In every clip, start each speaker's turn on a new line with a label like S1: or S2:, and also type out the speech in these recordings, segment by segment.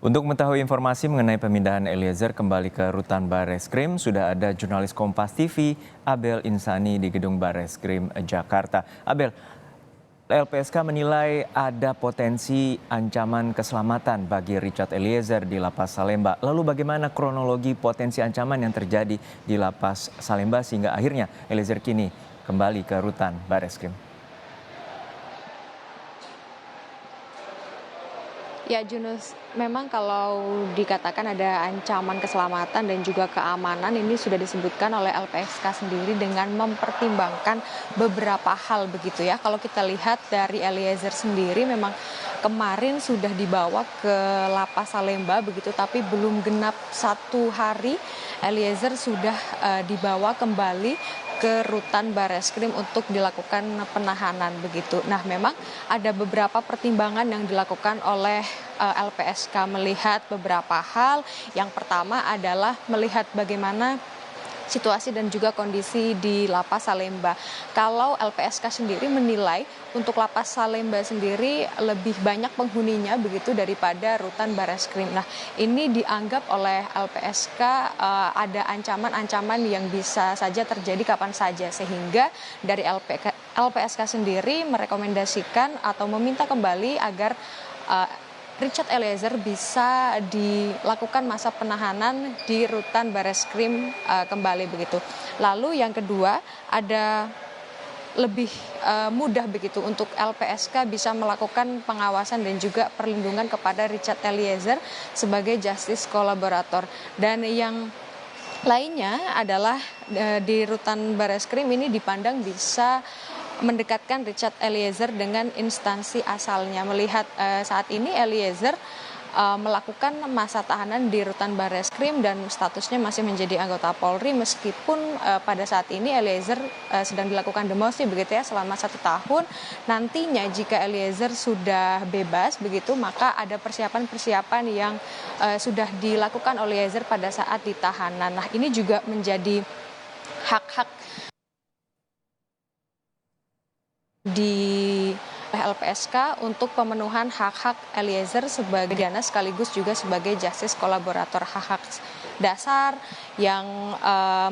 S1: Untuk mengetahui informasi mengenai pemindahan Eliezer kembali ke Rutan Bareskrim, sudah ada jurnalis Kompas TV, Abel Insani di Gedung Bareskrim Jakarta. Abel, LPSK menilai ada potensi ancaman keselamatan bagi Richard Eliezer di Lapas Salemba. Lalu bagaimana kronologi potensi ancaman yang terjadi di Lapas Salemba sehingga akhirnya Eliezer kini kembali ke Rutan Bareskrim?
S2: Ya, Junus, memang kalau dikatakan ada ancaman keselamatan dan juga keamanan ini sudah disebutkan oleh LPSK sendiri dengan mempertimbangkan beberapa hal begitu ya. Kalau kita lihat dari Eliezer sendiri memang kemarin sudah dibawa ke Lapas Salemba begitu, tapi belum genap 1 hari Eliezer sudah dibawa kembali ke Rutan Bareskrim untuk dilakukan penahanan begitu. Nah, memang ada beberapa pertimbangan yang dilakukan oleh LPSK melihat beberapa hal. Yang pertama adalah melihat bagaimana situasi dan juga kondisi di Lapas Salemba. Kalau LPSK sendiri menilai untuk Lapas Salemba sendiri lebih banyak penghuninya begitu daripada Rutan Bareskrim. Nah, ini dianggap oleh LPSK ada ancaman-ancaman yang bisa saja terjadi kapan saja, sehingga dari LPSK sendiri merekomendasikan atau meminta kembali agar Richard Eliezer bisa dilakukan masa penahanan di Rutan Bareskrim kembali begitu. Lalu yang kedua ada lebih mudah begitu untuk LPSK bisa melakukan pengawasan dan juga perlindungan kepada Richard Eliezer sebagai justice kolaborator. Dan yang lainnya adalah di Rutan Bareskrim ini dipandang bisa mendekatkan Richard Eliezer dengan instansi asalnya. Melihat saat ini Eliezer melakukan masa tahanan di Rutan Bareskrim dan statusnya masih menjadi anggota Polri, meskipun pada saat ini Eliezer sedang dilakukan demosi begitu ya selama 1 tahun. Nantinya jika Eliezer sudah bebas begitu, maka ada persiapan-persiapan yang sudah dilakukan oleh Eliezer pada saat ditahanan. Nah, ini juga menjadi hak-hak di LPSK untuk pemenuhan hak-hak Eliezer sebagai pidana sekaligus juga sebagai justice kolaborator. Hak-hak dasar yang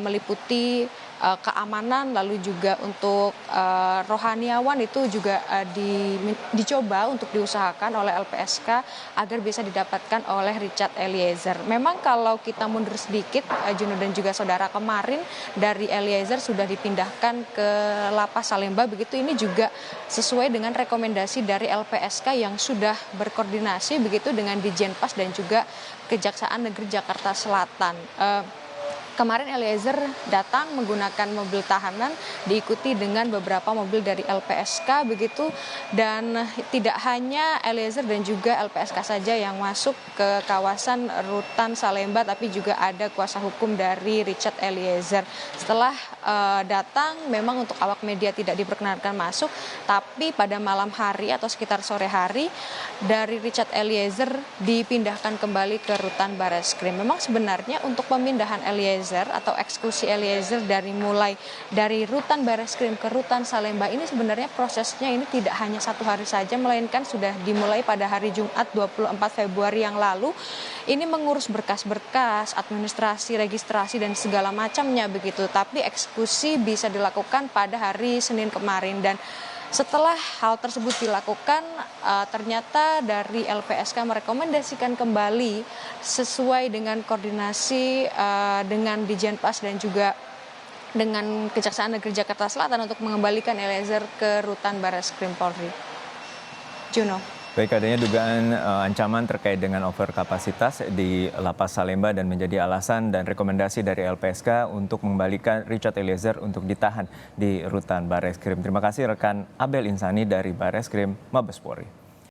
S2: meliputi keamanan, lalu juga untuk rohaniawan itu juga dicoba untuk diusahakan oleh LPSK agar bisa didapatkan oleh Richard Eliezer. Memang kalau kita mundur sedikit, Juno dan juga saudara, kemarin dari Eliezer sudah dipindahkan ke Lapas Salemba begitu. Ini juga sesuai dengan rekomendasi dari LPSK yang sudah berkoordinasi begitu dengan Ditjenpas dan juga Kejaksaan Negeri Jakarta Selatan. Kemarin Eliezer datang menggunakan mobil tahanan diikuti dengan beberapa mobil dari LPSK begitu, dan tidak hanya Eliezer dan juga LPSK saja yang masuk ke kawasan Rutan Salemba, tapi juga ada kuasa hukum dari Richard Eliezer. Setelah datang memang untuk awak media tidak diperkenankan masuk, tapi pada malam hari atau sekitar sore hari dari Richard Eliezer dipindahkan kembali ke Rutan Bareskrim. Memang sebenarnya untuk pemindahan Eliezer atau eksekusi Eliezer mulai dari Rutan Bareskrim ke Rutan Salemba ini sebenarnya prosesnya ini tidak hanya 1 hari saja, melainkan sudah dimulai pada hari Jumat 24 Februari yang lalu. Ini mengurus berkas-berkas, administrasi, registrasi dan segala macamnya begitu. Tapi eksekusi bisa dilakukan pada hari Senin kemarin, dan setelah hal tersebut dilakukan, ternyata dari LPSK merekomendasikan kembali sesuai dengan koordinasi dengan Ditjenpas dan juga dengan Kejaksaan Negeri Jakarta Selatan untuk mengembalikan Eliezer ke Rutan Bareskrim Polri. Juno.
S1: Baik, adanya dugaan ancaman terkait dengan overkapasitas di Lapas Salemba dan menjadi alasan dan rekomendasi dari LPSK untuk mengembalikan Richard Eliezer untuk ditahan di Rutan Bareskrim. Terima kasih rekan Abel Insani dari Bareskrim Mabes Polri.